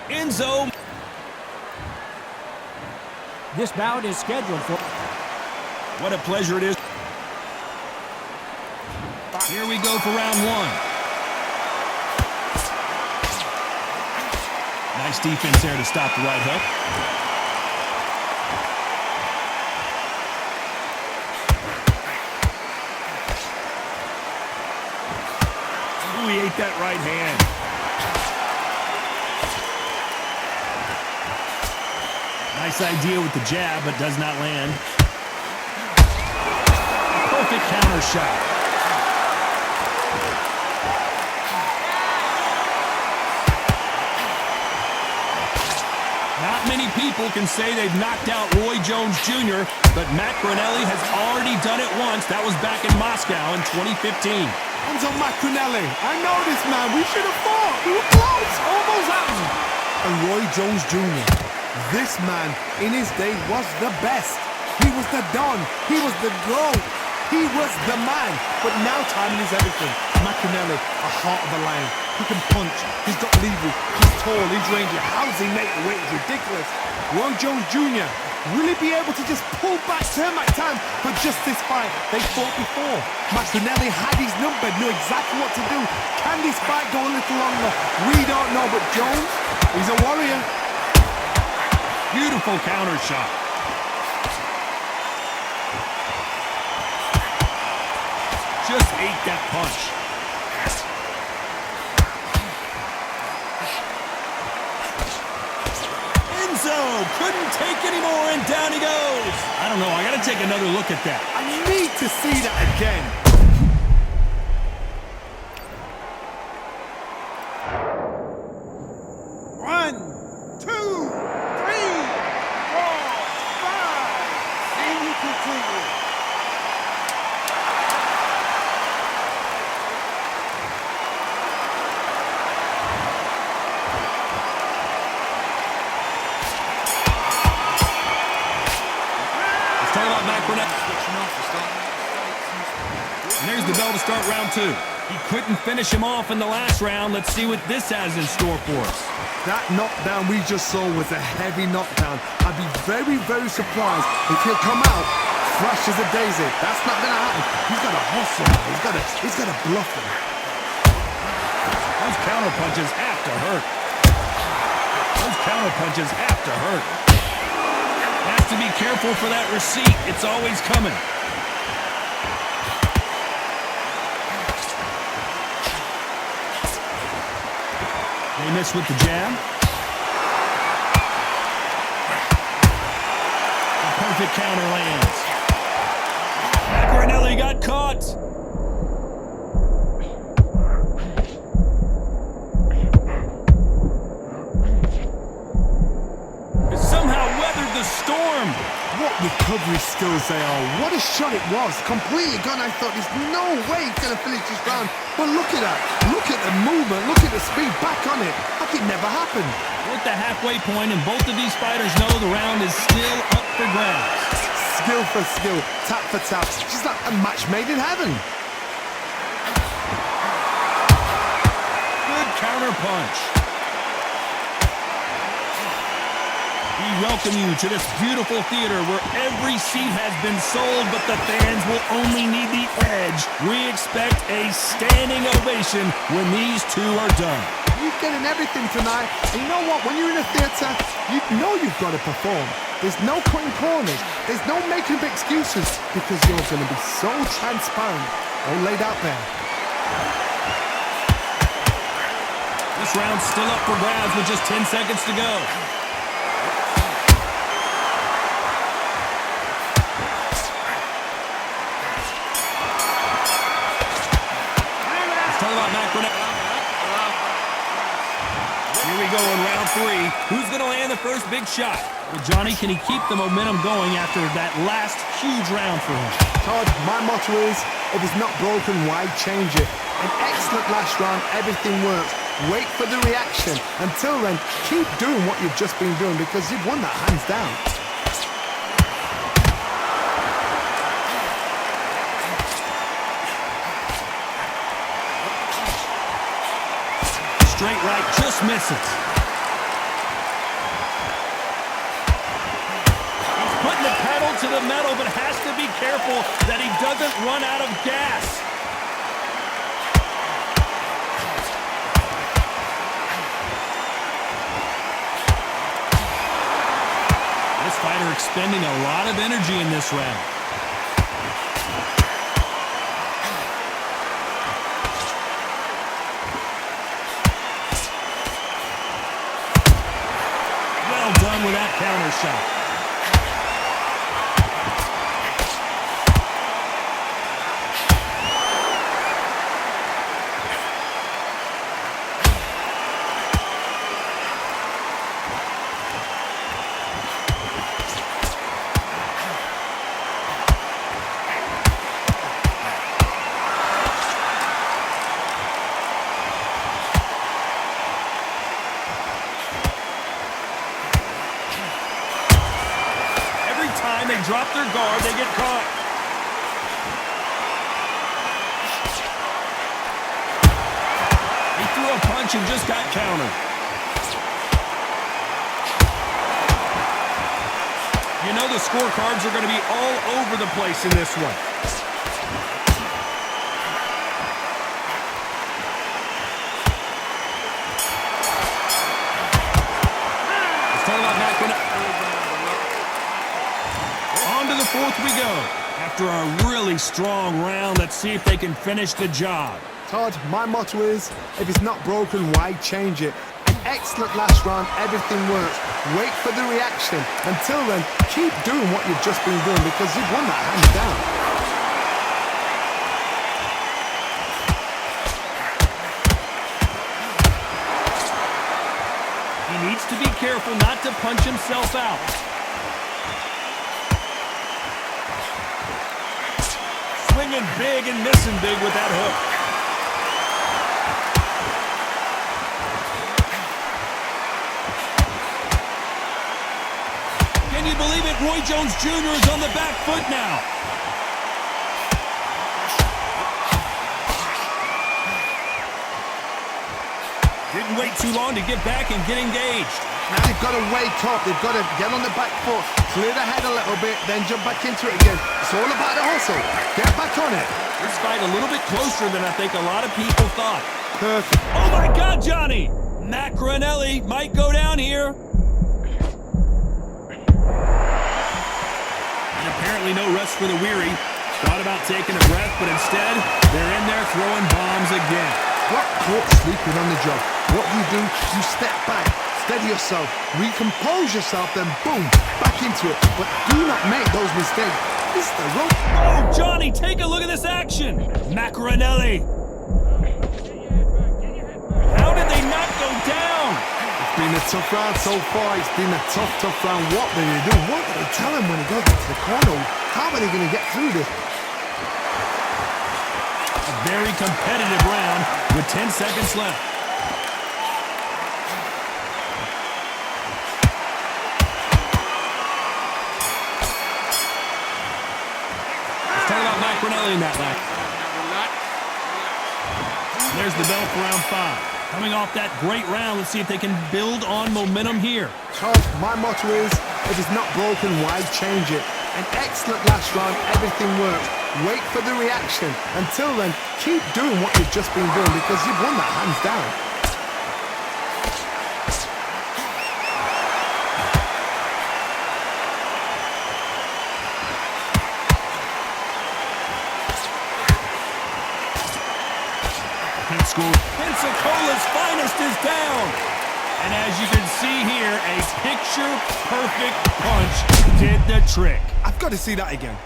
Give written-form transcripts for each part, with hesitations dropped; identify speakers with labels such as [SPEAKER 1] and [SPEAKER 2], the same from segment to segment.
[SPEAKER 1] End zone.
[SPEAKER 2] This bout is scheduled for...
[SPEAKER 1] What a pleasure it is. Here we go for round one. Nice defense there to stop the right hook. Ooh, he ate that right hand. Nice idea with the jab, but does not land. Perfect counter shot. Not many people can say they've knocked out Roy Jones Jr., but Matt Granelli has already done it once. That was back in Moscow in 2015.
[SPEAKER 3] Hands on Matt Granelli. I know this, man. We should have fought. We were close. Almost happened. And Roy Jones Jr., this man, in his day, was the best. He was the Don. He was the GOAT. He was the man. But now timing is everything. Matt Granelli, a heart of a lion. He can punch. He's got leverage. He's tall. He's rangy. How does he make the weight? It's ridiculous. Roy Jones Jr., will he be able to just pull back, turn back time for just this fight? They fought before. Matt Granelli had his number, knew exactly what to do. Can this fight go a little longer? We don't know, but Jones, he's a warrior.
[SPEAKER 1] Beautiful counter shot. Just ate that punch. Enzo couldn't take any more, and down he goes. I don't know. I got to take another look at that.
[SPEAKER 3] I need to see that again.
[SPEAKER 1] And there's the bell to start round two. He couldn't finish him off in the last round. Let's see what this has in store for us.
[SPEAKER 3] That knockdown we just saw was a heavy knockdown. I'd be very, very surprised if he'll come out fresh as a daisy. That's not going to happen. He's got to hustle. He's got to bluff him.
[SPEAKER 1] Those counter punches have to hurt. Those counter punches have to hurt. Has to be careful for that receipt. It's always coming. They miss with the jab. A perfect counter lands. Granelli got caught. Somehow weathered the storm.
[SPEAKER 3] What recovery skills they are. What a shot it was. Completely gone. I thought there's no way he's going to finish this round. But look at that. Look at the movement. Look at the speed. Back on it. Like it never happened.
[SPEAKER 1] We're at the halfway point, and both of these fighters know the round is still up for grabs.
[SPEAKER 3] Skill for skill. Tap for tap. Just like a match made in heaven.
[SPEAKER 1] Good counter punch. We welcome you to this beautiful theater where every seat has been sold, but the fans will only need the edge. We expect a standing ovation when these two are done.
[SPEAKER 3] You're getting everything tonight. And you know what? When you're in a theater, you know you've got to perform. There's no cutting corners. There's no making up excuses because you're going to be so transparent. All laid out there.
[SPEAKER 1] This round's still up for grabs with just 10 seconds to go. Here we go in round three. Who's going to land the first big shot? Well, Johnny, can he keep the momentum going after that last huge round for him?
[SPEAKER 3] Todd, my motto is, if it's not broken, why change it? An excellent last round, everything works. wait for the reaction. Until then, keep doing what you've just been doing because you've won that hands down.
[SPEAKER 1] Straight right, just misses. He's putting the pedal to the metal, but has to be careful that he doesn't run out of gas. This fighter expending a lot of energy in this round. Done with that counter shot. They drop their guard, they get caught. He threw a punch and just got countered. You know the scorecards are going to be all over the place in this one. Let's talk about Mac. On to the fourth we go. After a really strong round, let's see if they can finish the job.
[SPEAKER 3] Todd, my motto is, if it's not broken, why change it? An excellent last round, everything works. Wait for the reaction. Until then, keep doing what you've just been doing because you've won that hands down.
[SPEAKER 1] He needs to be careful not to punch himself out. Swinging big and missing big with that hook. Can you believe it? Roy Jones Jr. is on the back foot now. Didn't wait too long to get back and get engaged.
[SPEAKER 3] Now they've got to wake up. They've got to get on the back foot, clear the head a little bit, then jump back into it again. It's all about the hustle. Get back on it.
[SPEAKER 1] This fight a little bit closer than I think a lot of people thought.
[SPEAKER 3] Perfect.
[SPEAKER 1] Oh my God, Johnny! Macronelli might go down here. And apparently no rest for the weary. Thought about taking a breath, but instead, they're in there throwing bombs again.
[SPEAKER 3] What caught sleeping on the job? What do? You step back, steady yourself, recompose yourself, then boom, back into it. But do not make those mistakes. This is the rope.
[SPEAKER 1] Oh, Johnny, take a look at this action. Macronelli. How did they not go down?
[SPEAKER 3] It's been a tough round so far. It's been a tough round. What do they do? What do they tell him when he goes into the corner? How are they going to get through this?
[SPEAKER 1] A very competitive round with 10 seconds left. Let's talk about Macronelli in that match. There's the bell for round 5. Coming off that great round, let's see if they can build on momentum here.
[SPEAKER 3] Todd, my motto is, if it's not broken, why change it? An excellent last round, everything works. Wait for the reaction. Until then, keep doing what you've just been doing because you've won that hands down.
[SPEAKER 1] Pensacola's finest is down. And as you can see here, a picture-perfect punch did the trick.
[SPEAKER 3] I've got to see that again.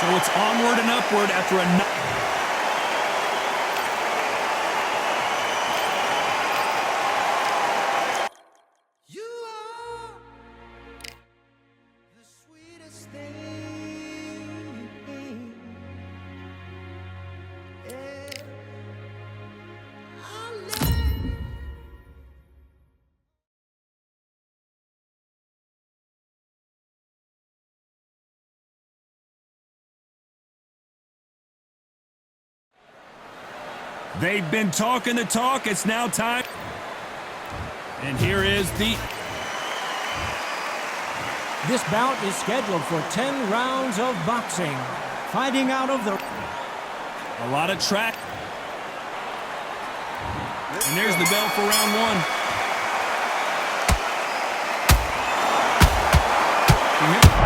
[SPEAKER 1] So it's onward and upward after a... They've been talking the talk. It's now time. And here is the...
[SPEAKER 2] This bout is scheduled for 10 rounds of boxing. Fighting out of the...
[SPEAKER 1] A lot of track. And there's the bell for round one.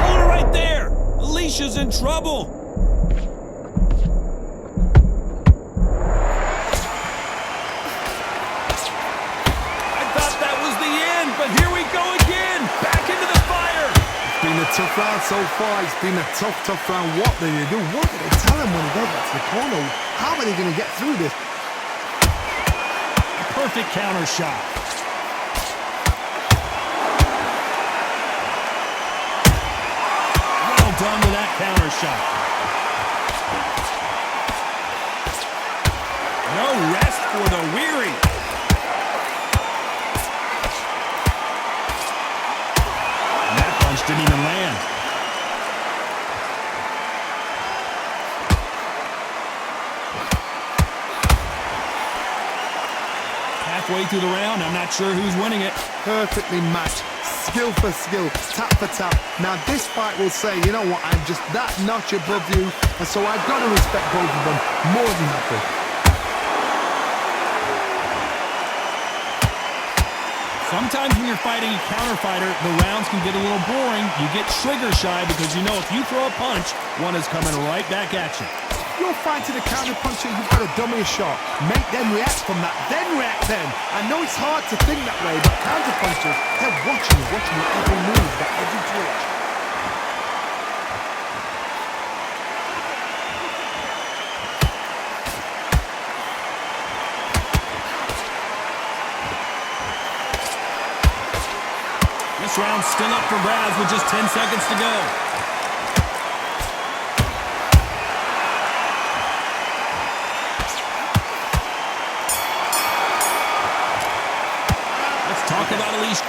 [SPEAKER 1] Hold it right there. Alicia's in trouble. But here we go again, back into the fire.
[SPEAKER 3] It's been a tough round so far. It's been a tough round. What do they do? What do they tell him when he goes back to the corner? How are they going to get through this?
[SPEAKER 1] A perfect counter shot. Well done with that counter shot. No rest for the weary. Didn't even land. Halfway through the round, I'm not sure who's winning it.
[SPEAKER 3] Perfectly matched, skill for skill, tap for tap. Now this fight will say, you know what, I'm just that notch above you, and so I've got to respect both of them more than happy.
[SPEAKER 1] Sometimes when you're fighting a counter fighter, the rounds can get a little boring. You get trigger shy because you know if you throw a punch, one is coming right back at you.
[SPEAKER 3] You're fighting a counter puncher, you've got to dummy a shot. Make them react from that, then react then. I know it's hard to think that way, but counter punchers, they're watching your every move, that every twitch.
[SPEAKER 1] This round's still up for grabs with just 10 seconds to go. Let's talk about Alicia.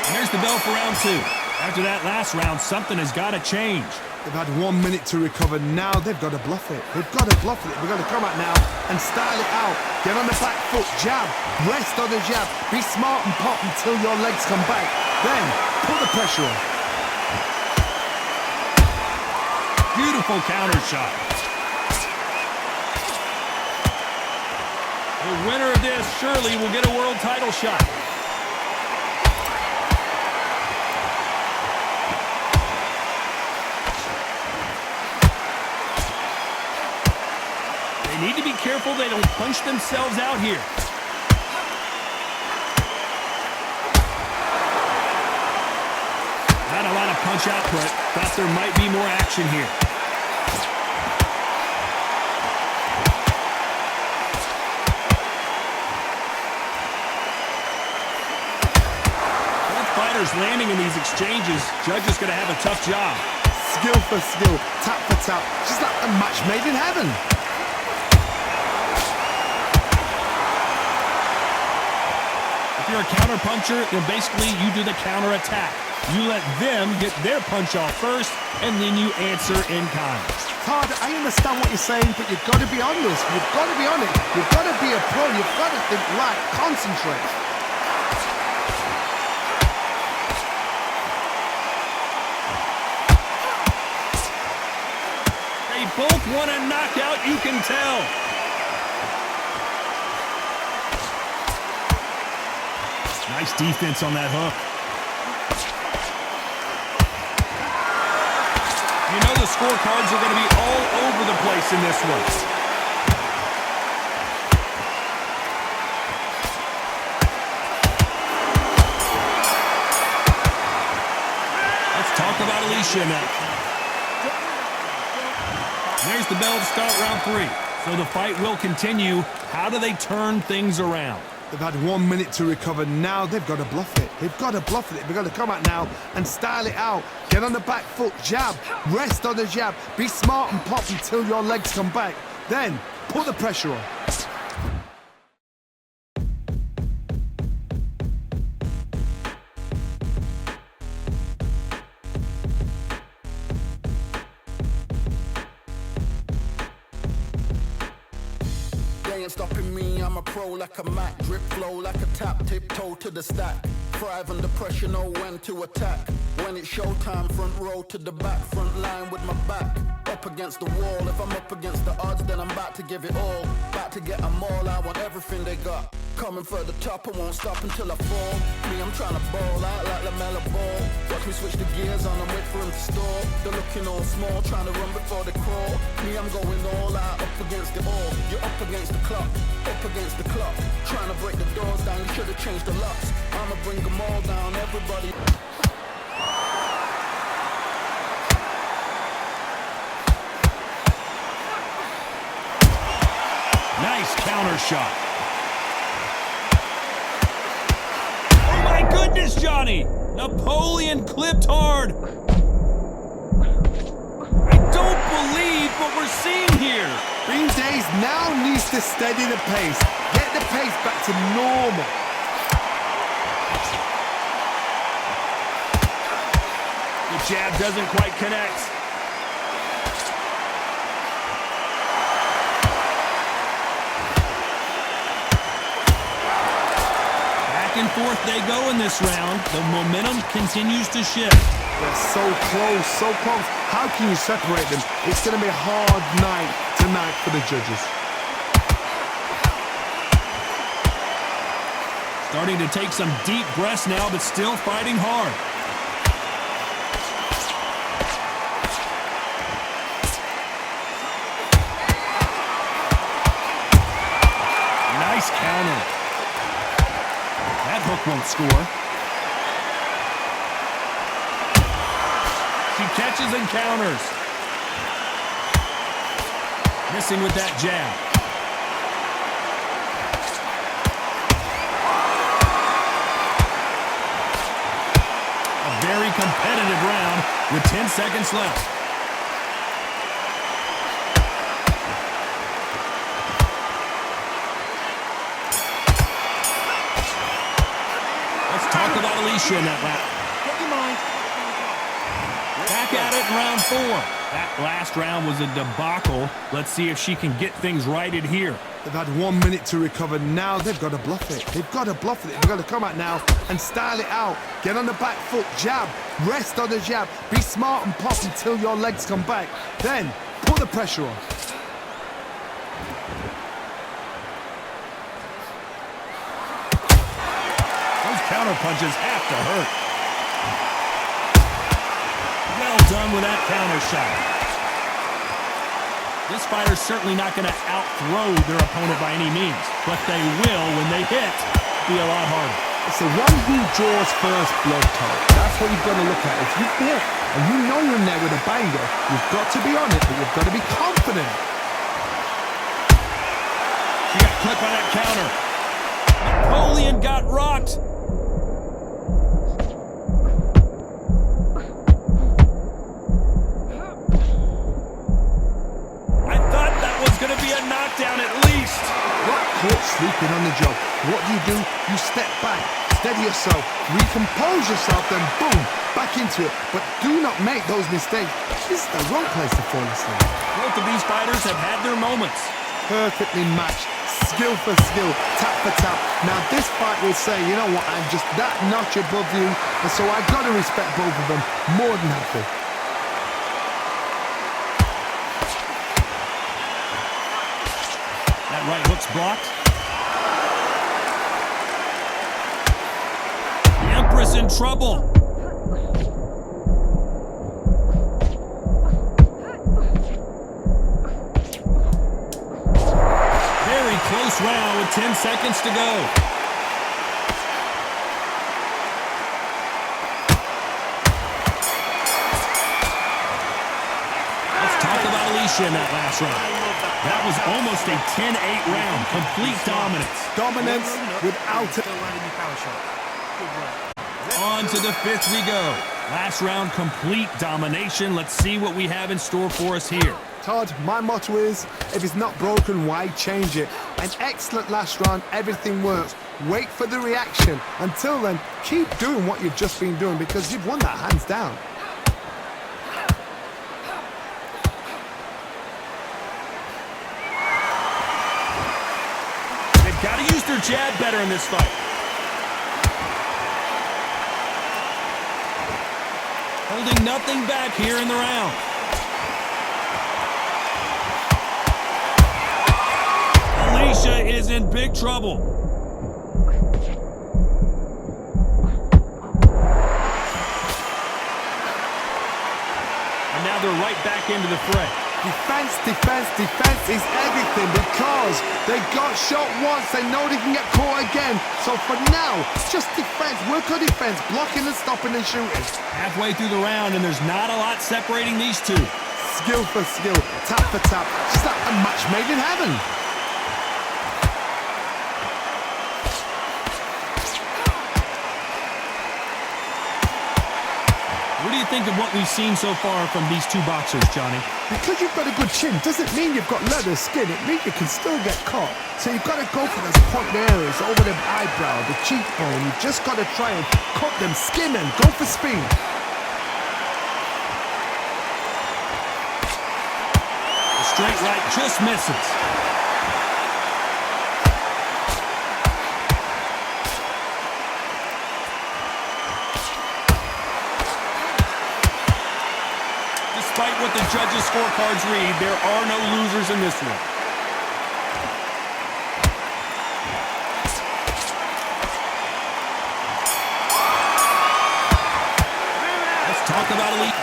[SPEAKER 1] And there's the bell for round two. After that last round, something has got to change.
[SPEAKER 3] They've had 1 minute to recover. Now they've got to bluff it. They've got to bluff it. They've got to come out now and style it out. Get on the back foot, jab, rest on the jab. Be smart and pop until your legs come back. Then put the pressure on.
[SPEAKER 1] Beautiful counter shot. The winner of this surely will get a world title shot. Need to be careful they don't punch themselves out here. Not a lot of punch output. Thought there might be more action here. Both fighters landing in these exchanges. Judge is going to have a tough job.
[SPEAKER 3] Skill for skill, tap for tap. Just like a match made in heaven.
[SPEAKER 1] If you're a counter puncher, then basically you do the counter attack. You let them get their punch off first, and then you answer in kind.
[SPEAKER 3] Todd, I understand what you're saying, but you've got to be honest. You've got to be on it. You've got to be a pro. You've got to think right. Concentrate.
[SPEAKER 1] They both want a knockout, you can tell. Nice defense on that hook. You know the scorecards are going to be all over the place in this one. Let's talk about Alicia now. There's the bell to start round 3. So the fight will continue. How do they turn things around?
[SPEAKER 3] They've had 1 minute to recover. Now they've got to bluff it. They've got to bluff it. They've got to come out now and style it out. Get on the back foot, jab, rest on the jab. Be smart and pop until your legs come back. Then put the pressure on.
[SPEAKER 4] Stopping me, I'm a pro like a Mac. Drip flow like a tap, tiptoe to the stack. Thrive under pressure, know when to attack. When it's showtime, front row to the back. Front line with my back up against the wall. If I'm up against the odds, then I'm about to give it all. About to get them all, I want everything they got. Coming for the top, I won't stop until I fall. Me, I'm trying to ball out like LaMelo Ball. Watch me switch the gears on and wait for him to stall. They're looking all small, trying to run before they crawl. Me, I'm going all out, up against it all. You're up against the clock, up against the clock. Trying to break the doors down, you should have changed the locks. I'ma bring them all down, everybody.
[SPEAKER 1] Nice counter shot. Oh my goodness, Johnny! Napoleon clipped hard. I don't believe what we're seeing here.
[SPEAKER 3] Beans Days now needs to steady the pace. Get the pace back to normal.
[SPEAKER 1] The jab doesn't quite connect. Back and forth they go in this round. The momentum continues to shift.
[SPEAKER 3] They're so close, so close. How can you separate them? It's going to be a hard night tonight for the judges.
[SPEAKER 1] Starting to take some deep breaths now, but still fighting hard. Nice counter. That hook won't score. She catches and counters. Missing with that jab. A very competitive round with 10 seconds left. Let's talk about Alicia in that round. Back at it in round 4. That last round was a debacle. Let's see if she can get things righted here.
[SPEAKER 3] They've had 1 minute to recover. Now they've got to bluff it. They've got to bluff it. They've got to come out now and style it out. Get on the back foot, jab, rest on the jab. Be smart and pop until your legs come back. Then put the pressure on.
[SPEAKER 1] Those counter punches have to hurt. Well done with that counter shot. This fighter's certainly not going to out-throw their opponent by any means, but they will, when they hit, be a lot harder.
[SPEAKER 3] It's the one who draws first blood, Todd. That's what you've got to look at. If you hit and you know you're in there with a banger, you've got to be on it, but you've got to be confident.
[SPEAKER 1] She got clipped by that counter. Napoleon got rocked. Knockdown at least.
[SPEAKER 3] Got caught sleeping on the job. What do? You step back, steady yourself, recompose yourself, then boom, back into it. But do not make those mistakes. This is the wrong place to fall asleep.
[SPEAKER 1] Both of these fighters have had their moments.
[SPEAKER 3] Perfectly matched, skill for skill, tap for tap. Now this fight will say, you know what, I'm just that notch above you, and so I've got to respect both of them more than happy.
[SPEAKER 1] Right hook's blocked. The Empress in trouble. Very close round with 10 seconds to go. domination that last round. That was almost a 10-8 round. Complete dominance.
[SPEAKER 3] Dominance without it.
[SPEAKER 1] On to the fifth we go. Last round, complete domination. Let's see what we have in store for us here.
[SPEAKER 3] Todd, my motto is, if it's not broken, why change it? An excellent last round, everything works. Wait for the reaction. Until then, keep doing what you've just been doing because you've won that hands down.
[SPEAKER 1] They've got to use their jab better in this fight. Holding nothing back here in the round. Alicia is in big trouble. And now they're right back into the fray.
[SPEAKER 3] Defense, defense, defense is everything because they got shot once. They know they can get caught again. So for now, just defense. Work on defense, blocking and stopping and shooting.
[SPEAKER 1] Halfway through the round, and there's not a lot separating these two.
[SPEAKER 3] Skill for skill, tap for tap. Just like a match made in heaven.
[SPEAKER 1] What do you think of what we've seen so far from these two boxers, Johnny?
[SPEAKER 3] Because you've got a good chin doesn't mean you've got leather skin. It means you can still get caught. So you've got to go for those point areas over the eyebrow, the cheekbone. You've just got to try and cut them, skin and go for speed.
[SPEAKER 1] The straight right just misses. Despite what the judges' scorecards read, there are no losers in this one. Let's talk about elite.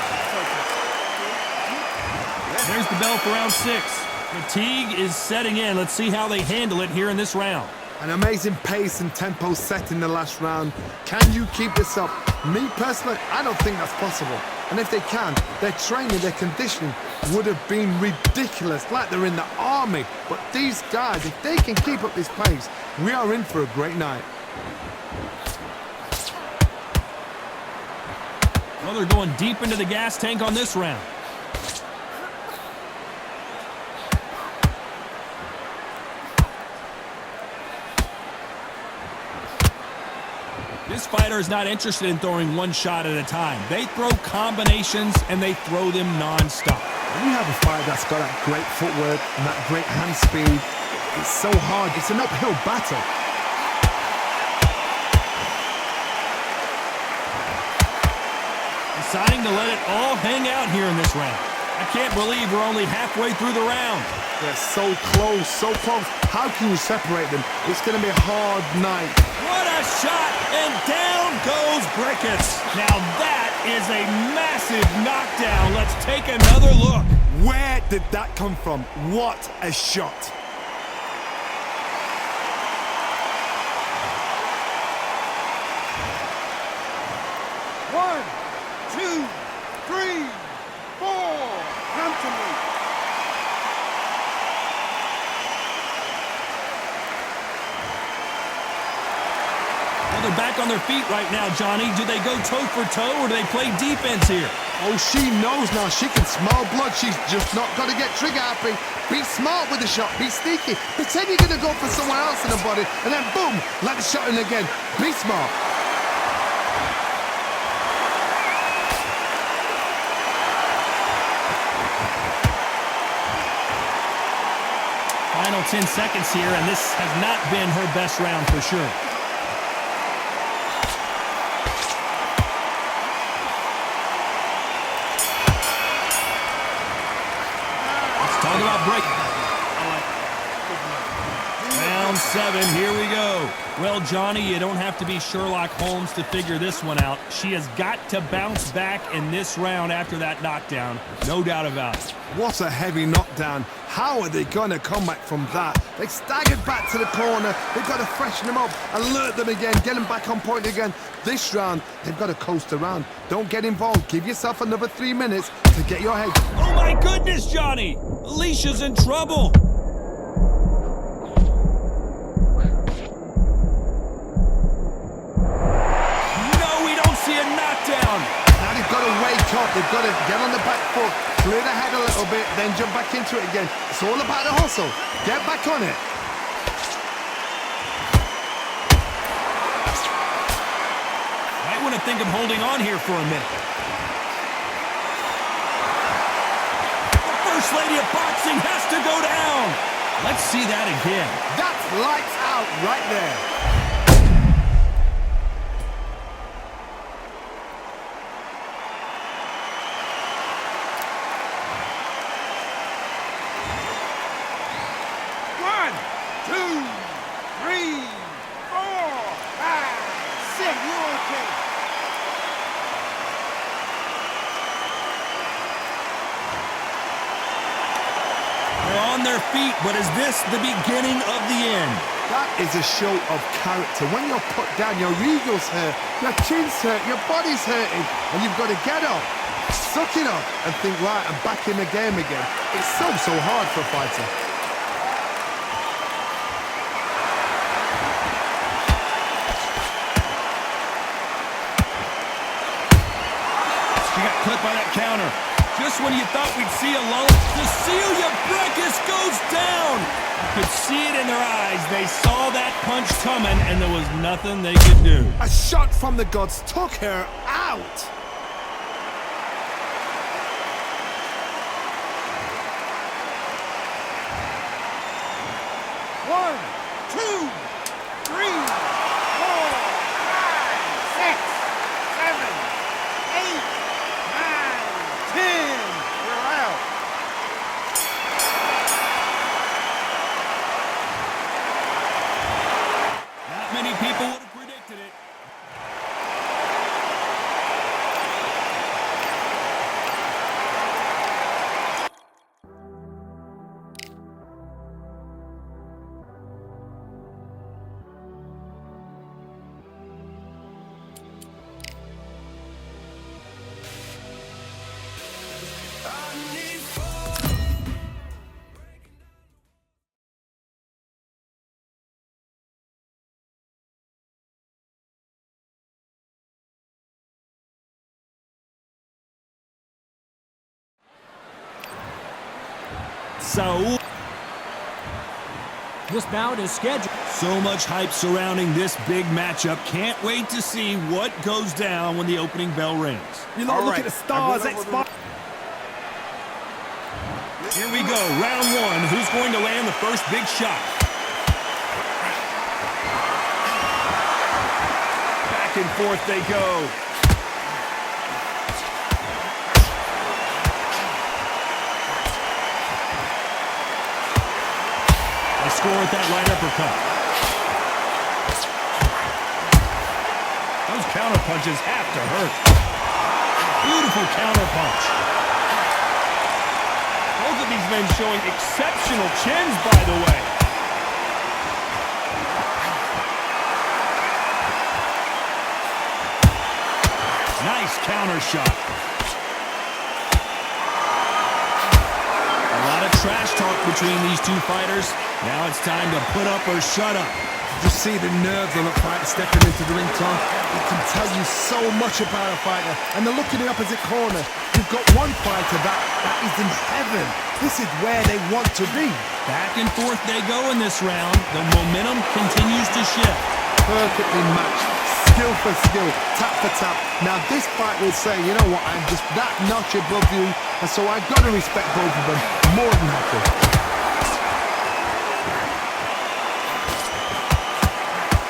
[SPEAKER 1] There's the bell for round 6. Fatigue is setting in. Let's see how they handle it here in this round.
[SPEAKER 3] An amazing pace and tempo set in the last round. Can you keep this up? Me personally, I don't think that's possible. And if they can, their training, their conditioning would have been ridiculous, like they're in the army. But these guys, if they can keep up this pace, we are in for a great night.
[SPEAKER 1] Well, they're going deep into the gas tank on this round. This fighter is not interested in throwing one shot at a time. They throw combinations, and they throw them non-stop.
[SPEAKER 3] When you have a fighter that's got that great footwork and that great hand speed, it's so hard. It's an uphill battle.
[SPEAKER 1] Deciding to let it all hang out here in this round. I can't believe we're only halfway through the round.
[SPEAKER 3] They're so close, so close. How can you separate them? It's going to be a hard night.
[SPEAKER 1] What a shot, and down goes Brickets. Now that is a massive knockdown. Let's take another look.
[SPEAKER 3] Where did that come from? What a shot.
[SPEAKER 5] One, two, three, four. Come to me.
[SPEAKER 1] Well, they're back on their feet right now, Johnny. Do they go toe for toe, or do they play defense here?
[SPEAKER 3] Oh, she knows now. She can smell blood. She's just not got to get trigger happy. Be smart with the shot. Be sneaky. Pretend you're going to go for someone else in the body, and then boom, let the shot in again. Be smart.
[SPEAKER 1] Final 10 seconds here, and this has not been her best round for sure. Let's talk about break. Round round 7. Here we go. Well, Johnny, you don't have to be Sherlock Holmes to figure this one out. She has got to bounce back in this round after that knockdown. No doubt about it.
[SPEAKER 3] What a heavy knockdown. How are they going to come back from that? They staggered back to the corner. They've got to freshen them up, alert them again, get them back on point again. This round, they've got to coast around. Don't get involved. Give yourself another 3 minutes to get your head.
[SPEAKER 1] Oh, my goodness, Johnny. Alicia's in trouble.
[SPEAKER 3] Now they've got to wake up, they've got to get on the back foot, clear the head a little bit, then jump back into it again. It's all about the hustle. Get back on it.
[SPEAKER 1] Might want to think of holding on here for a minute. The First Lady of Boxing has to go down. Let's see that again.
[SPEAKER 3] That's lights out right there.
[SPEAKER 1] On their feet, but is this the beginning of the end?
[SPEAKER 3] That is a show of character. When you're put down, your ego's hurt, your chin's hurt, your body's hurting, and you've got to get up, suck it up, and think, right, I'm back in the game again. It's so hard for a fighter.
[SPEAKER 1] She got clipped by that counter. Just when you thought we'd see a lull, Cecilia Brækhus goes down. You could see it in their eyes. They saw that punch coming, and there was nothing they could do.
[SPEAKER 3] A shot from the gods took her out.
[SPEAKER 5] One, two, three, 4, 5, 6, 7, 8, 9, 10. We're out.
[SPEAKER 1] Not many people would have predicted it. So
[SPEAKER 2] This bout is scheduled.
[SPEAKER 1] So much hype surrounding this big matchup. Can't wait to see what goes down when the opening bell rings.
[SPEAKER 3] You know, look at the stars.
[SPEAKER 1] Here we go, round 1. Who's going to land the first big shot? Back and forth they go. They score with that right uppercut. Those counter punches have to hurt. Beautiful counter punch. Both of these men showing exceptional chins, by the way. Nice counter shot. A lot of trash talk between these two fighters. Now it's time to put up or shut up.
[SPEAKER 3] Just see the nerves on a fighter stepping into the ring, Tom. It can tell you so much about a fighter. And they're looking in the opposite corner. You've got one fighter that is in heaven. This is where they want to be.
[SPEAKER 1] Back and forth they go in this round. The momentum continues to shift.
[SPEAKER 3] Perfectly matched. Skill for skill. Tap for tap. Now this fight will say, you know what, I'm just that notch above you. And so I've got to respect both of them. More than happy.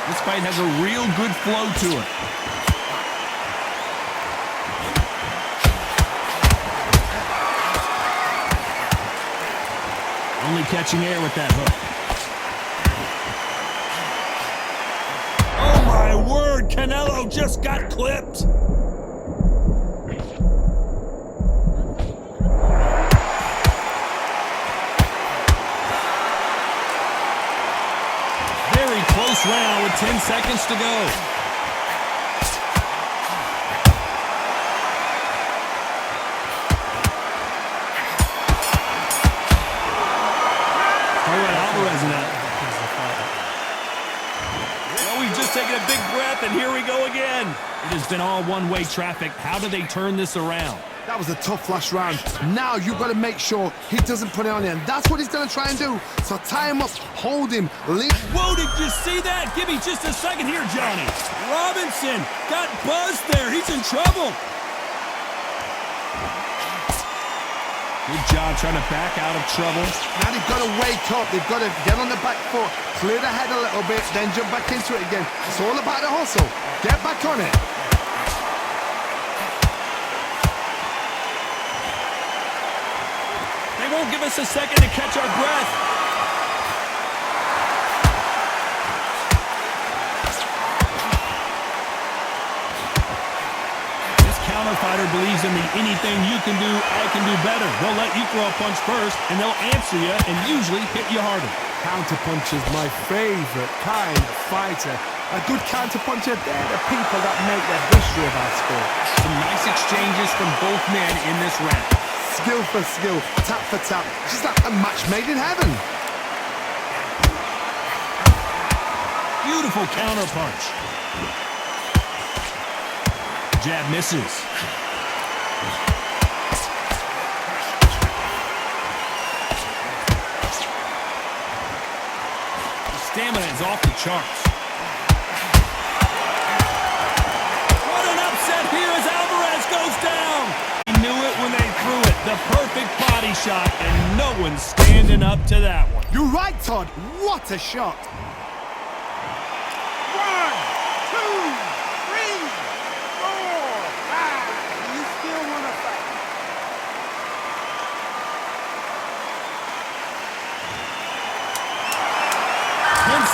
[SPEAKER 1] This fight has a real good flow to it. Only catching air with that hook. Canelo just got clipped. Very close round with 10 seconds to go. Well, we've just taken a big breath, and here we go again. It has been all one-way traffic. How do they turn this around?
[SPEAKER 3] That was a tough last round. Now you've got to make sure he doesn't put it on you, and that's what he's going to try and do. So tie him up, hold him, leave.
[SPEAKER 1] Whoa, did you see that? Give me just a second here, Johnny. Robinson got buzzed there. He's in trouble. Good job trying to back out of trouble.
[SPEAKER 3] Now they've got to wake up. They've got to get on the back foot, clear the head a little bit, then jump back into it again. It's all about the hustle. Get back on it.
[SPEAKER 1] They won't give us a second to catch our breath. This counter fighter believes in the anything you can do, I can do better. They'll let you throw a punch first, and they'll answer you and usually hit you harder.
[SPEAKER 3] Counter punch is my favorite kind of fighter. A good counter puncher, they're the people that make the history of our sport.
[SPEAKER 1] Some nice exchanges from both men in this round.
[SPEAKER 3] Skill for skill, tap for tap, just like a match made in heaven.
[SPEAKER 1] Beautiful counter punch. Jab misses. The stamina is off the charts. What an upset here as Alvarez goes down. He knew it when they threw it. The perfect body shot, and no one's standing up to that one.
[SPEAKER 3] You're right, Todd. What a shot.
[SPEAKER 5] 1, 2, 3, 4, 5. You still want to fight?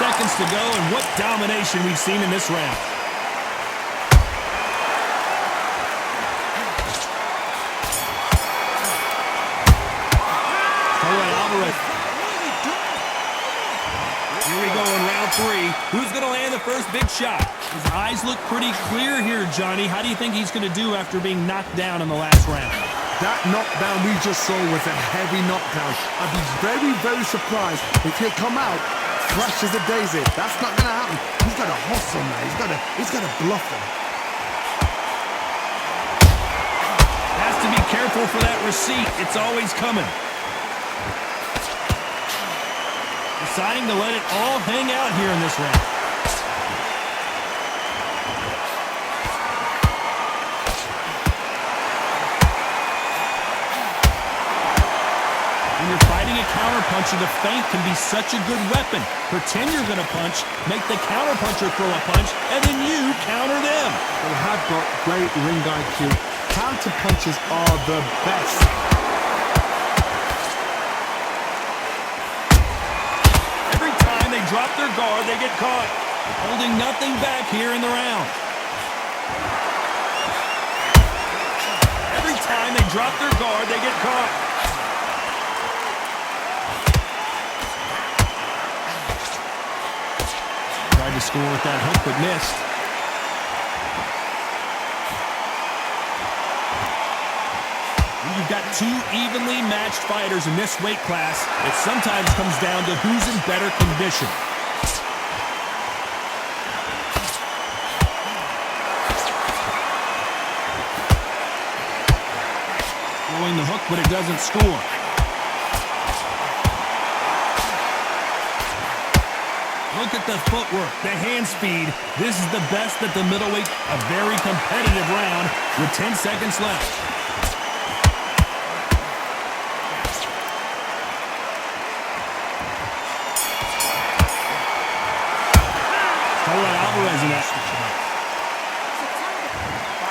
[SPEAKER 1] Seconds to go, and what domination we've seen in this round. All right, Alvarez. Here we go in round 3. Who's going to land the first big shot? His eyes look pretty clear here, Johnny. How do you think he's going to do after being knocked down in the last round?
[SPEAKER 3] That knockdown we just saw was a heavy knockdown. I'd be very, very surprised if he'll come out fresh as a daisy. That's not going to happen. He's got to hustle now. He's got to bluff him.
[SPEAKER 1] Has to be careful for that receipt. It's always coming. Deciding to let it all hang out here in this round. When you're fighting a counterpuncher, the feint can be such a good weapon. Pretend you're going to punch, make the counterpuncher throw a punch, and then you counter them.
[SPEAKER 3] They have got great ring IQ. Counterpunchers are the best.
[SPEAKER 1] Every time they drop their guard, they get caught. Holding nothing back here in the round. Every time they drop their guard, they get caught. Tried to score with that hook, but missed. When you've got two evenly matched fighters in this weight class, it sometimes comes down to who's in better condition. Throwing the hook, but it doesn't score. Look at the footwork, the hand speed. This is the best at the middleweight. A very competitive round with 10 seconds left. All right, Alvarez in that.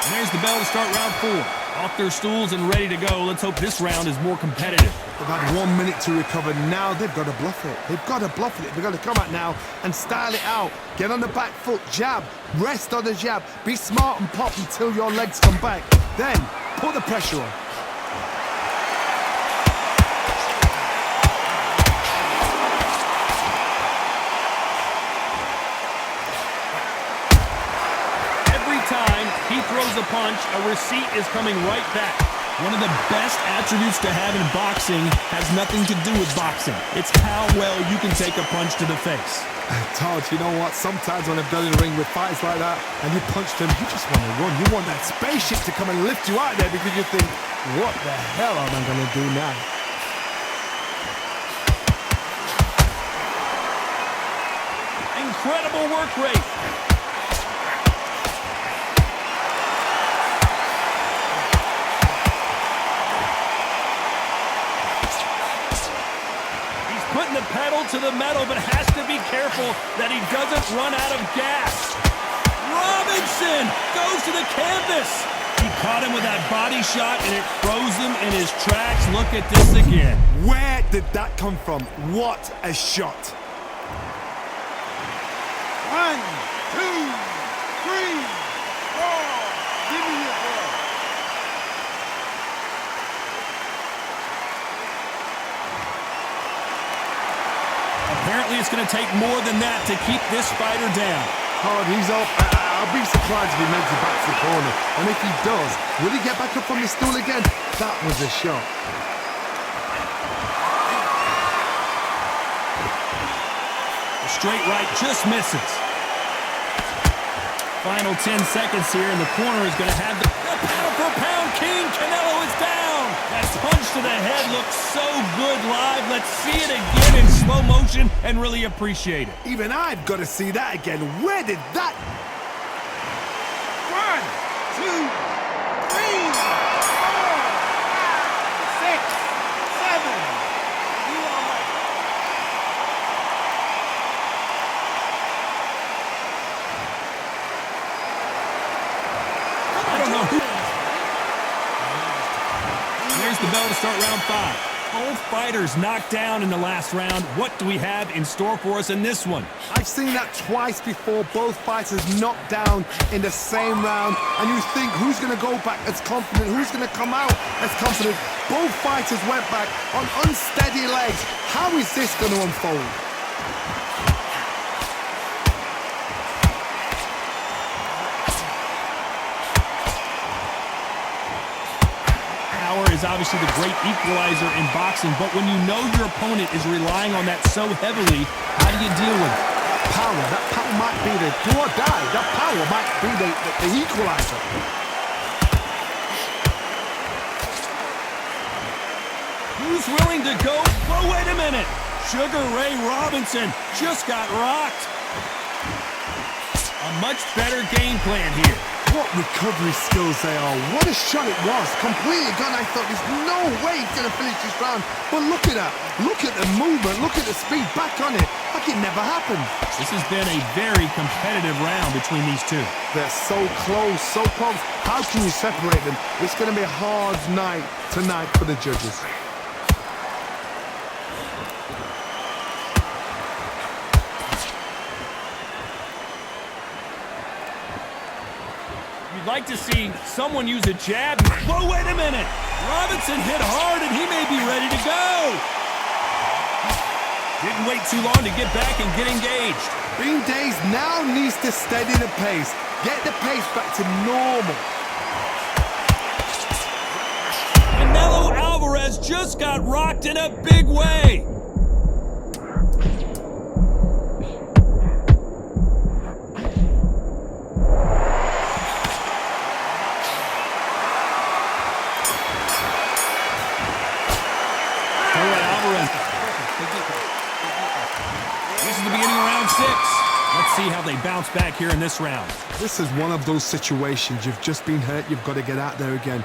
[SPEAKER 1] And there's the bell to start round 4. Off their stools and ready to go. Let's hope this round is more competitive.
[SPEAKER 3] They've had 1 minute to recover. Now they've got to bluff it. They've got to bluff it. They've got to come out now and style it out. Get on the back foot, jab, rest on the jab. Be smart and pop until your legs come back. Then put the pressure on.
[SPEAKER 1] He throws a punch, a receipt is coming right back. One of the best attributes to have in boxing has nothing to do with boxing. It's how well you can take a punch to the face.
[SPEAKER 3] Todd, you know what? Sometimes when I've done in the ring with fights like that and you punch them, you just want to run. You want that spaceship to come and lift you out there because you think, what the hell am I going to do now?
[SPEAKER 1] Incredible work rate. Putting the pedal to the metal, but has to be careful that he doesn't run out of gas. Robinson goes to the canvas. He caught him with that body shot, and it froze him in his tracks. Look at this again.
[SPEAKER 3] Where did that come from? What a shot.
[SPEAKER 5] 1, 2, 3, 4. Give me your ball.
[SPEAKER 1] Apparently, it's going to take more than that to keep this fighter down.
[SPEAKER 3] Hard, he's up. I'll be surprised if he makes it back to the corner. And if he does, will he get back up from the stool again? That was a shot.
[SPEAKER 1] The straight right just misses. Final 10 seconds here, and the corner is going to have the pound-for-pound king. Canelo is down. That punch to the head looks so good live. Let's see it again in slow motion and really appreciate it.
[SPEAKER 3] Even I've got to see that again. Where did that...
[SPEAKER 5] 1, 2, 3, 4, 5, 6, 7. You are right.
[SPEAKER 1] I don't know who... There's the bell to start round 5. Both fighters knocked down in the last round. What do we have in store for us in this one?
[SPEAKER 3] I've seen that twice before. Both fighters knocked down in the same round. And you think, who's going to go back as confident? Who's going to come out as confident? Both fighters went back on unsteady legs. How is this going to unfold?
[SPEAKER 1] Is obviously the great equalizer in boxing, but when you know your opponent is relying on that so heavily, how do you deal with it?
[SPEAKER 3] Power. That power might be the do or die. That power might be the equalizer.
[SPEAKER 1] Who's willing to go? Oh, wait a minute. Sugar Ray Robinson just got rocked. A much better game plan here.
[SPEAKER 3] What recovery skills they are. What a shot it was. Completely gone. I thought there's no way he's going to finish this round. But look at that. Look at the movement. Look at the speed. Back on it. Like it never happened.
[SPEAKER 1] This has been a very competitive round between these two.
[SPEAKER 3] They're so close, so close. How can you separate them? It's going to be a hard night tonight for the judges.
[SPEAKER 1] You'd like to see someone use a jab. Whoa, wait a minute. Robinson hit hard, and he may be ready to go. Didn't wait too long to get back and get engaged.
[SPEAKER 3] Bean Days now needs to steady the pace. Get the pace back to normal.
[SPEAKER 1] Canelo Alvarez just got rocked in a big way. Let's see how they bounce back here in this round.
[SPEAKER 3] This is one of those situations. You've just been hurt. You've got to get out there again.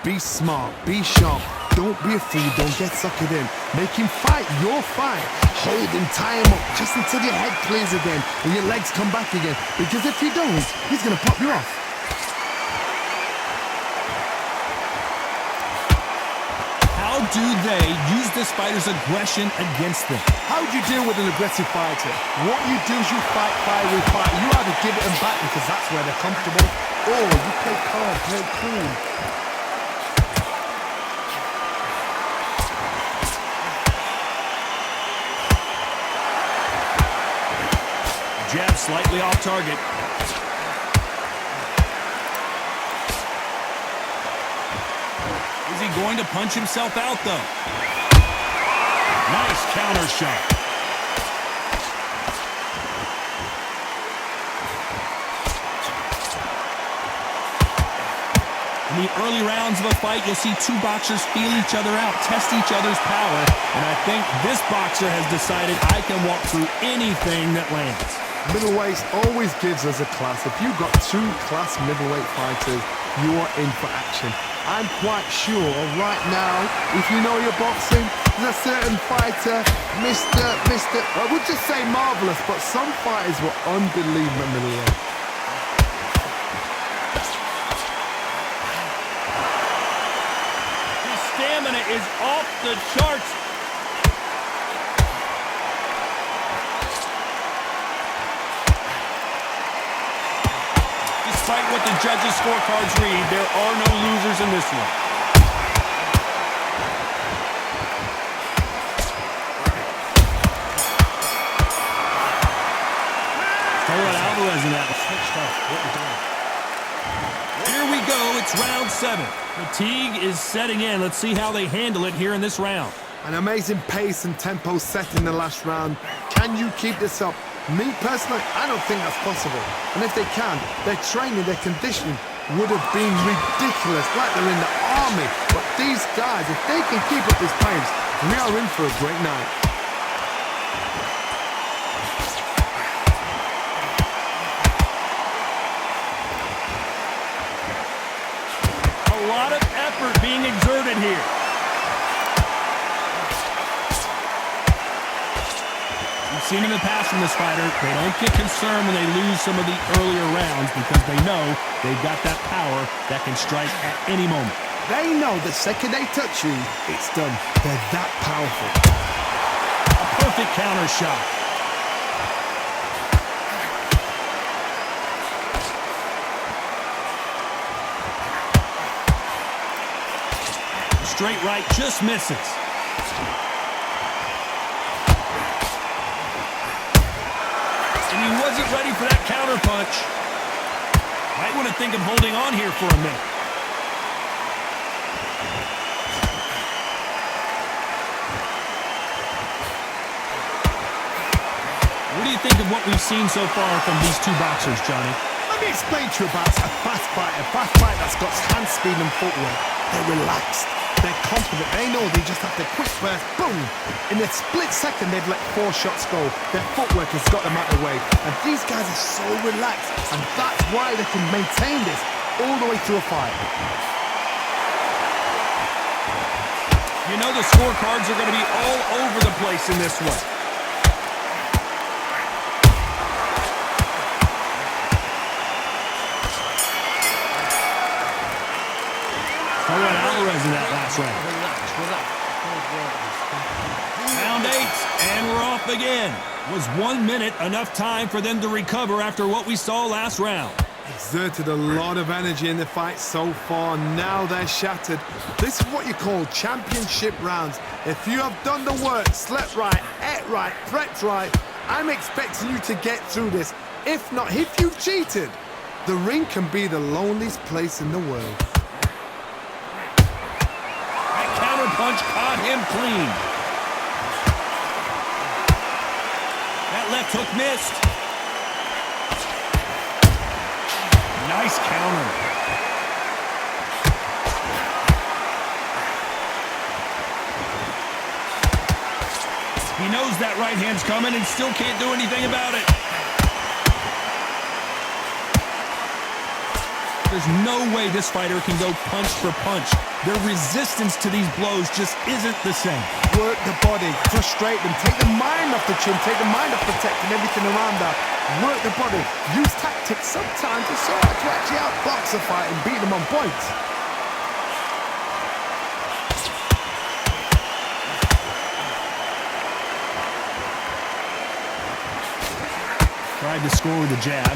[SPEAKER 3] Be smart. Be sharp. Don't be a fool. Don't get suckered in. Make him fight your fight. Hold him, tie him up just until your head clears again and your legs come back again. Because if you don't, he's going to pop you off.
[SPEAKER 1] do they use this fighter's aggression against them?
[SPEAKER 3] How do you deal with an aggressive fighter? What you do is you fight fire with fire. You either give it them back because that's where they're comfortable, or you play calm, play cool.
[SPEAKER 1] Jab slightly off target. Is he going to punch himself out, though? Nice counter shot. In the early rounds of a fight, you'll see two boxers feel each other out, test each other's power, and I think this boxer has decided I can walk through anything that lands.
[SPEAKER 3] Middleweight always gives us a class. If you've got two class middleweight fighters, you are in for action. I'm quite sure right now, if you know your boxing, there's a certain fighter, I would just say marvelous, but some fighters were unbelievable middleweight.
[SPEAKER 1] His stamina is off the charts. Despite what the judges' scorecards read, there are no losers in this one. Tell you what, Alvarez in that one. Here we go, it's round 7. Fatigue is setting in. Let's see how they handle it here in this round.
[SPEAKER 3] An amazing pace and tempo set in the last round. Can you keep this up? Me personally, I don't think that's possible. And if they can, their training, their conditioning would have been ridiculous, like they're in the army. But these guys, if they can keep up this pace, we are in for a great night.
[SPEAKER 1] A lot of effort being exerted here. We've seen in the past from this fighter, they don't get concerned when they lose some of the earlier rounds because they know they've got that power that can strike at any moment.
[SPEAKER 3] They know the second they touch you, it's done. They're that powerful.
[SPEAKER 1] A perfect counter shot. Straight right just misses. And he wasn't ready for that counter punch. Might want to think of holding on here for a minute. What do you think of what we've seen so far from these two boxers, Johnny?
[SPEAKER 3] Let me explain to you about a fast fighter that's got hand speed and footwork. They're relaxed. They're confident. They know they just have to quick burst, boom. In a split second, they've let 4 shots go. Their footwork has got them out of the way. And these guys are so relaxed. And that's why they can maintain this all the way through a fight.
[SPEAKER 1] You know the scorecards are going to be all over the place in this one. How about Alvarez in that last round? Round 8, and we're off again. Was 1 minute enough time for them to recover after what we saw last round?
[SPEAKER 3] Exerted a lot of energy in the fight so far. Now they're shattered. This is what you call championship rounds. If you have done the work, slept right, ate right, prepped right, I'm expecting you to get through this. If not, if you've cheated, the ring can be the loneliest place in the world.
[SPEAKER 1] Punch caught him clean. That left hook missed. Nice counter. He knows that right hand's coming and still can't do anything about it. There's no way this fighter can go punch for punch. Their resistance to these blows just isn't the same.
[SPEAKER 3] Work the body, frustrate them, take the mind off the chin, take the mind off protecting everything around that. Work the body, use tactics sometimes to actually outbox a fight and beat them on points.
[SPEAKER 1] tried to score with a jab.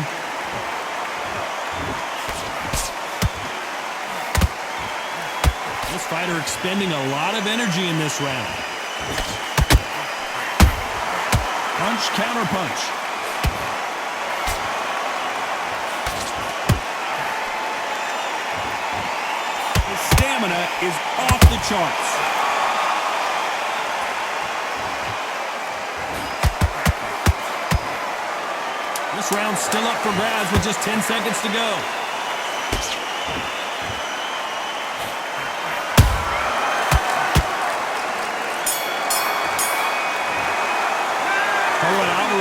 [SPEAKER 1] This fighter expending a lot of energy in this round. Punch, counter punch. His stamina is off the charts. This round's still up for grabs with just 10 seconds to go.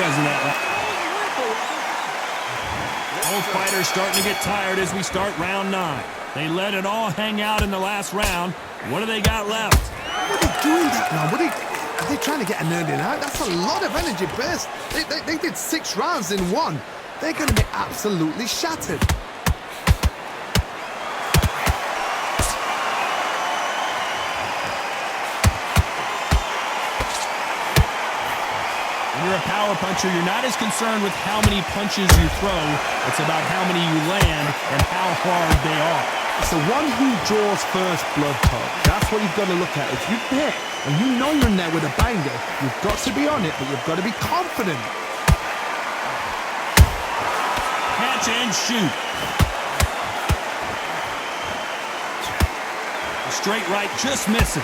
[SPEAKER 1] In that one. Both fighters starting to get tired as we start round 9. They let it all hang out in the last round. What do they got left?
[SPEAKER 3] What are they doing that now? Are they trying to get an earning out? That's a lot of energy burst. They did 6 rounds in one. They're going to be absolutely shattered.
[SPEAKER 1] When you're a power puncher, you're not as concerned with how many punches you throw. It's about how many you land and how hard they are.
[SPEAKER 3] It's the one who draws first blood, Todd. That's what you've got to look at. If you hit and you know you're in there with a banger, you've got to be on it, but you've got to be confident.
[SPEAKER 1] Catch and shoot. The straight right just misses.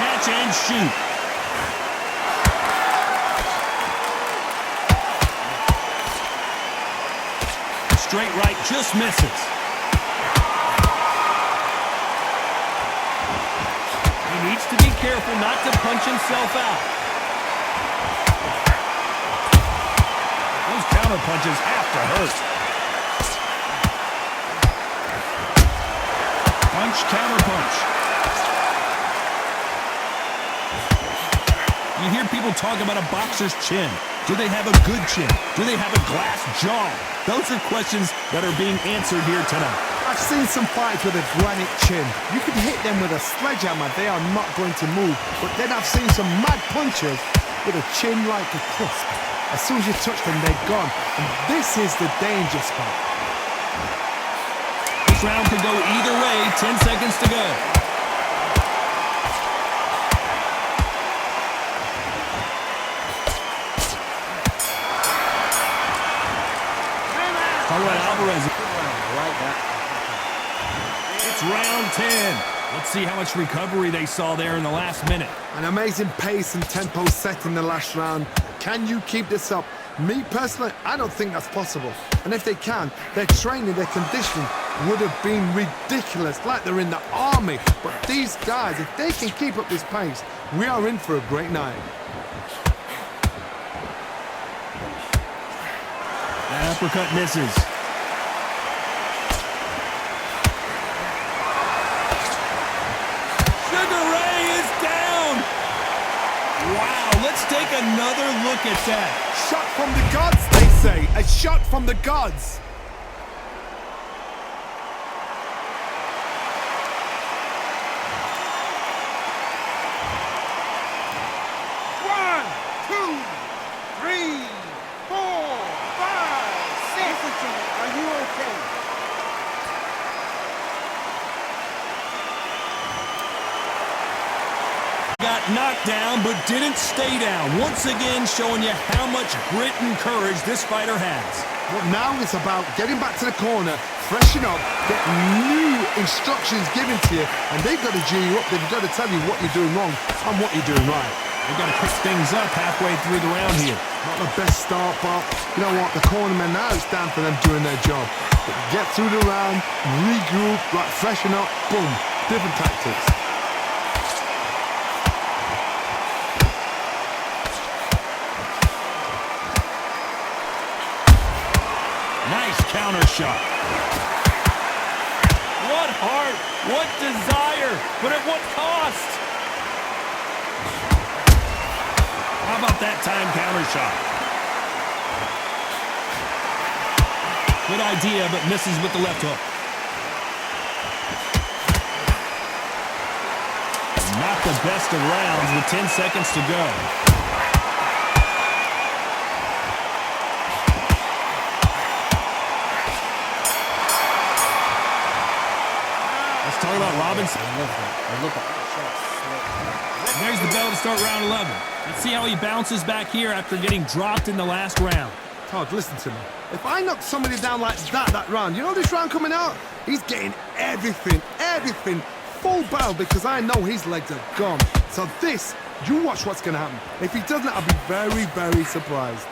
[SPEAKER 1] Catch and shoot. Straight right just misses. He needs to be careful not to punch himself out. Those counter punches have to hurt. Punch, counter punch. You hear people talk about a boxer's chin. Do they have a good chin? Do they have a glass jaw? Those are questions that are being answered here tonight.
[SPEAKER 3] I've seen some fights with a granite chin. You can hit them with a sledgehammer, they are not going to move. But then I've seen some mad punchers with a chin like a crisp. As soon as you touch them, they're gone. And this is the danger spot.
[SPEAKER 1] This round could go either way. 10 seconds to go. It's round 10. Let's see how much recovery they saw there in the last minute.
[SPEAKER 3] An amazing pace and tempo set in the last round. Can you keep this up? Me personally, I don't think that's possible. And if they can, their training, their conditioning would have been ridiculous, like they're in the army. But these guys, if they can keep up this pace, we are in for a great night.
[SPEAKER 1] That uppercut misses. Wow, let's take another look at that.
[SPEAKER 3] Shot from the gods, they say. A shot from the gods.
[SPEAKER 5] One, two, three, 4, 5, 6. Listen to me. Are you okay?
[SPEAKER 1] Got knocked down, but didn't stay down. Once again, showing you how much grit and courage this fighter has.
[SPEAKER 3] But now it's about getting back to the corner, freshen up, get new instructions given to you, and they've got to G you up. They've got to tell you what you're doing wrong and what you're doing right.
[SPEAKER 1] They've got to pick things up halfway through the round here.
[SPEAKER 3] Not the best start, but you know what? The cornermen now, it's down for them doing their job. But get through the round, regroup, right, freshen up, boom, different tactics.
[SPEAKER 1] Nice counter shot. What heart, what desire, but at what cost? How about that time counter shot? Good idea, but misses with the left hook. Not the best of rounds with 10 seconds to go. Talk about Robinson. There's the bell to start round 11. Let's see how he bounces back here after getting dropped in the last round.
[SPEAKER 3] Todd, listen to me. If I knock somebody down like that round, you know this round coming out? He's getting everything, full barrel, because I know his legs are gone. So this, you watch what's going to happen. If he doesn't, I'll be very, very surprised.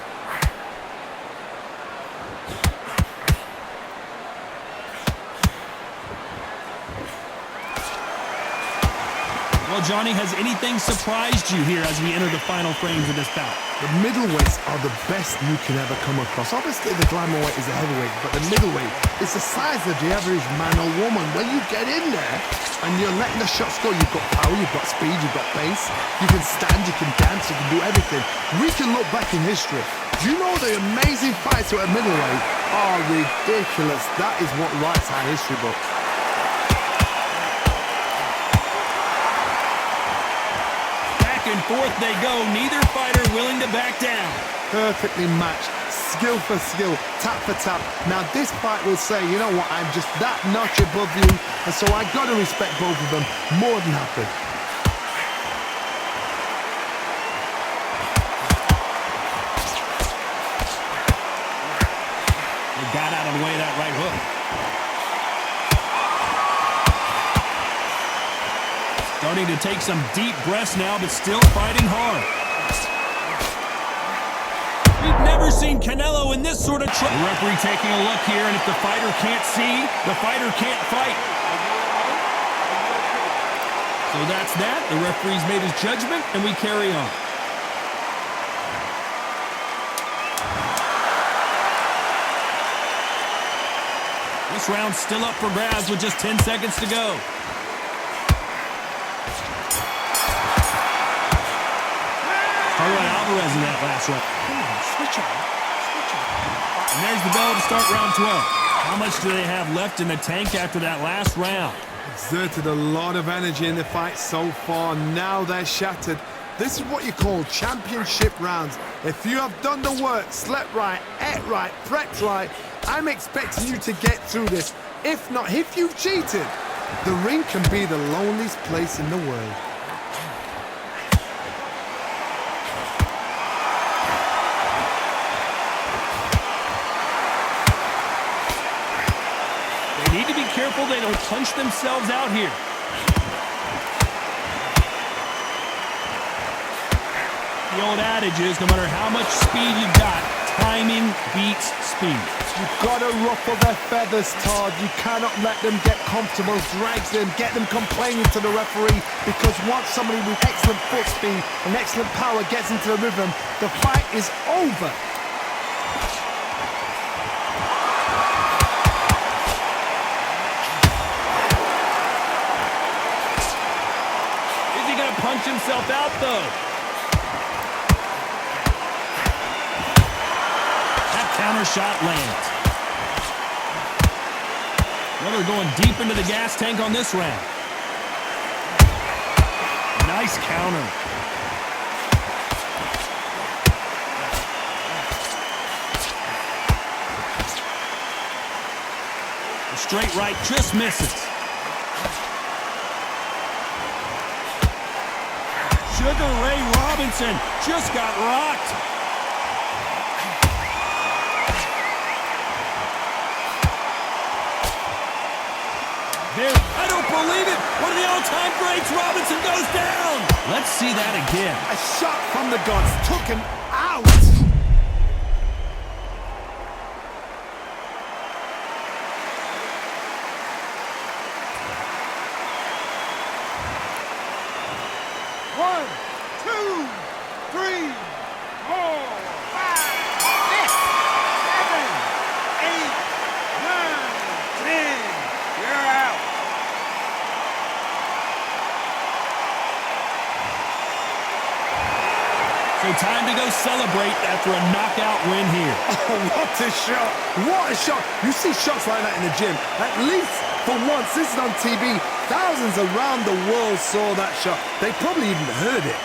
[SPEAKER 1] Well, Johnny, has anything surprised you here as we enter the final frames of this bout?
[SPEAKER 3] The middleweights are the best you can ever come across. Obviously, the glamour weight is a heavyweight, but the middleweight is the size of the average man or woman. When you get in there and you're letting the shots go, you've got power, you've got speed, you've got pace, you can stand, you can dance, you can do everything. We can look back in history. Do you know the amazing fights at middleweight are ridiculous? That is what writes our history book.
[SPEAKER 1] And forth they go, neither fighter willing to back down.
[SPEAKER 3] Perfectly matched, skill for skill, tap for tap. Now this fight will say, you know what, I'm just that notch above you, and so I got to respect both of them more than happy.
[SPEAKER 1] They got out of the way of that right hook. Starting to take some deep breaths now, but still fighting hard. We've never seen Canelo in this sort of trouble. The referee taking a look here, and if the fighter can't see, the fighter can't fight. So that's that. The referee's made his judgment, and we carry on. This round's still up for grabs with just 10 seconds to go. Talk about Alvarez in that last round.
[SPEAKER 5] Switch on.
[SPEAKER 1] And there's the bell to start round 12. How much do they have left in the tank after that last round?
[SPEAKER 3] Exerted a lot of energy in the fight so far. Now they're shattered. This is what you call championship rounds. If you have done the work, slept right, ate right, prepped right, I'm expecting you to get through this. If not, if you've cheated, the ring can be the loneliest place in the world.
[SPEAKER 1] They need to be careful they don't punch themselves out here. The old adage is, no matter how much speed you've got, timing beats speed.
[SPEAKER 3] You've got to ruffle their feathers, Todd. You cannot let them get comfortable, drag them, get them complaining to the referee, because once somebody with excellent foot speed and excellent power gets into the rhythm, the fight is over.
[SPEAKER 1] Is he going to punch himself out, though? Counter shot lands. Miller going deep into the gas tank on this round. Nice counter. The straight right just misses. Sugar Ray Robinson just got rocked. I don't believe it! One of the all-time greats, Robinson goes down! Let's see that again.
[SPEAKER 3] A shot from the gods took him out!
[SPEAKER 5] One, two, three, 4, 5, 6, 7, 8, 9, 10. You're out.
[SPEAKER 1] So time to go celebrate after a knockout win here.
[SPEAKER 3] Oh, what a shot! What a shot! You see shots like that in the gym. At least for once, this is on TV. Thousands around the world saw that shot. They probably even heard it.